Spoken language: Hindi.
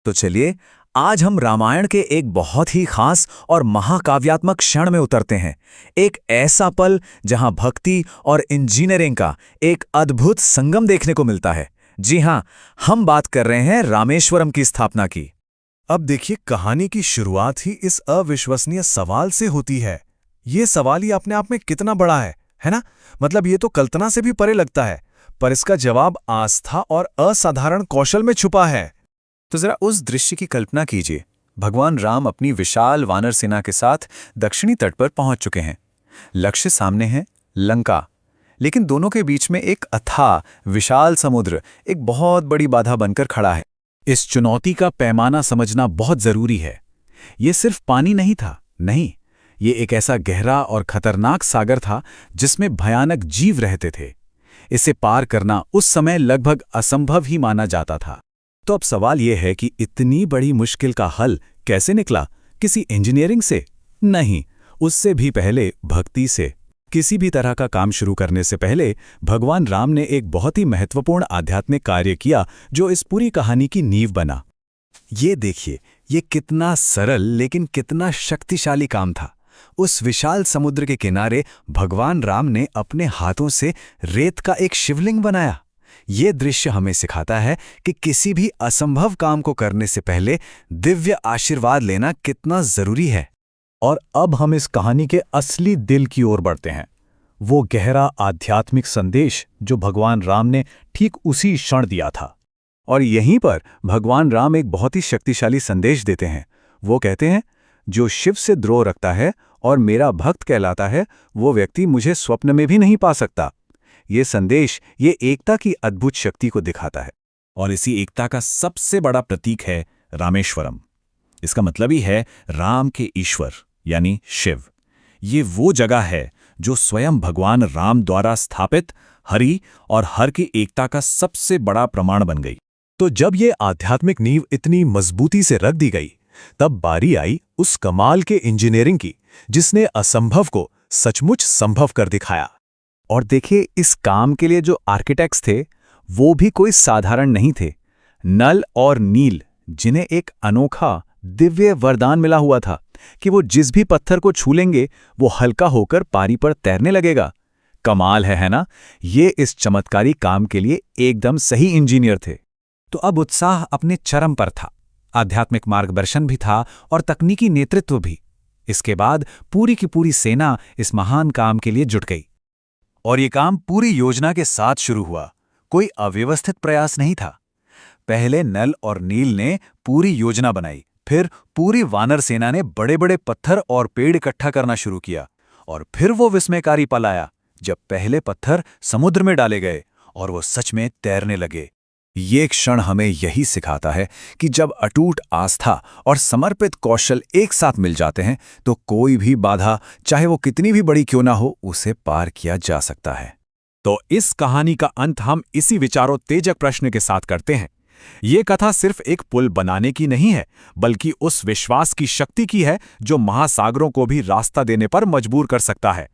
तो चलिए, आज हम रामायण के एक बहुत ही खास और महाकाव्यात्मक क्षण में उतरते हैं। एक ऐसा पल जहां भक्ति और इंजीनियरिंग का एक अद्भुत संगम देखने को मिलता है। जी हां, हम बात कर रहे हैं रामेश्वरम की स्थापना की। अब देखिए, कहानी की शुरुआत ही इस अविश्वसनीय सवाल से होती है। ये सवाल ही अपने आप में कितना बड़ा है ना? मतलब ये तो कल्पना से भी परे लगता है, पर इसका जवाब आस्था और असाधारण कौशल में छुपा है। तो जरा उस दृश्य की कल्पना कीजिए। भगवान राम अपनी विशाल वानर सेना के साथ दक्षिणी तट पर पहुंच चुके हैं। लक्ष्य सामने है, लंका। लेकिन दोनों के बीच में एक अथाह विशाल समुद्र एक बहुत बड़ी बाधा बनकर खड़ा है। इस चुनौती का पैमाना समझना बहुत जरूरी है। ये सिर्फ पानी नहीं था, नहीं, ये एक ऐसा गहरा और खतरनाक सागर था जिसमें भयानक जीव रहते थे। इसे पार करना उस समय लगभग असंभव ही माना जाता था। तो अब सवाल यह है कि इतनी बड़ी मुश्किल का हल कैसे निकला? किसी इंजीनियरिंग से? नहीं, उससे भी पहले भक्ति से। किसी भी तरह का काम शुरू करने से पहले भगवान राम ने एक बहुत ही महत्वपूर्ण आध्यात्मिक कार्य किया जो इस पूरी कहानी की नींव बना। ये देखिए, ये कितना सरल लेकिन कितना शक्तिशाली काम था। उस विशाल समुद्र के किनारे भगवान राम ने अपने हाथों से रेत का एक शिवलिंग बनाया। ये दृश्य हमें सिखाता है कि किसी भी असंभव काम को करने से पहले दिव्य आशीर्वाद लेना कितना जरूरी है। और अब हम इस कहानी के असली दिल की ओर बढ़ते हैं। वो गहरा आध्यात्मिक संदेश जो भगवान राम ने ठीक उसी क्षण दिया था। और यहीं पर भगवान राम एक बहुत ही शक्तिशाली संदेश देते हैं। वो कहते हैं, जो शिव से द्रोह रखता है और मेरा भक्त कहलाता है, वो व्यक्ति मुझे स्वप्न में भी नहीं पा सकता। ये संदेश ये एकता की अद्भुत शक्ति को दिखाता है। और इसी एकता का सबसे बड़ा प्रतीक है रामेश्वरम। इसका मतलब ही है राम के ईश्वर यानी शिव। ये वो जगह है जो स्वयं भगवान राम द्वारा स्थापित हरि और हर की एकता का सबसे बड़ा प्रमाण बन गई। तो जब ये आध्यात्मिक नींव इतनी मजबूती से रख दी गई, तब बारी आई उस कमाल के इंजीनियरिंग की जिसने असंभव को सचमुच संभव कर दिखाया। और देखिए, इस काम के लिए जो आर्किटेक्ट्स थे वो भी कोई साधारण नहीं थे। नल और नील, जिन्हें एक अनोखा दिव्य वरदान मिला हुआ था कि वो जिस भी पत्थर को छू लेंगे वो हल्का होकर पानी पर तैरने लगेगा। कमाल है ना? ये इस चमत्कारी काम के लिए एकदम सही इंजीनियर थे। तो अब उत्साह अपने चरम पर था। आध्यात्मिक मार्गदर्शन भी था और तकनीकी नेतृत्व भी। इसके बाद पूरी की पूरी सेना इस महान काम के लिए जुट गई। और ये काम पूरी योजना के साथ शुरू हुआ। कोई अव्यवस्थित प्रयास नहीं था। पहले नल और नील ने पूरी योजना बनाई, फिर पूरी वानर सेना ने बड़े बड़े पत्थर और पेड़ इकट्ठा करना शुरू किया। और फिर वो विस्मयकारी पल आया जब पहले पत्थर समुद्र में डाले गए और वो सच में तैरने लगे। ये क्षण हमें यही सिखाता है कि जब अटूट आस्था और समर्पित कौशल एक साथ मिल जाते हैं तो कोई भी बाधा, चाहे वो कितनी भी बड़ी क्यों ना हो, उसे पार किया जा सकता है। तो इस कहानी का अंत हम इसी विचारोत्तेजक प्रश्न के साथ करते हैं। ये कथा सिर्फ एक पुल बनाने की नहीं है, बल्कि उस विश्वास की शक्ति की है जो महासागरों को भी रास्ता देने पर मजबूर कर सकता है।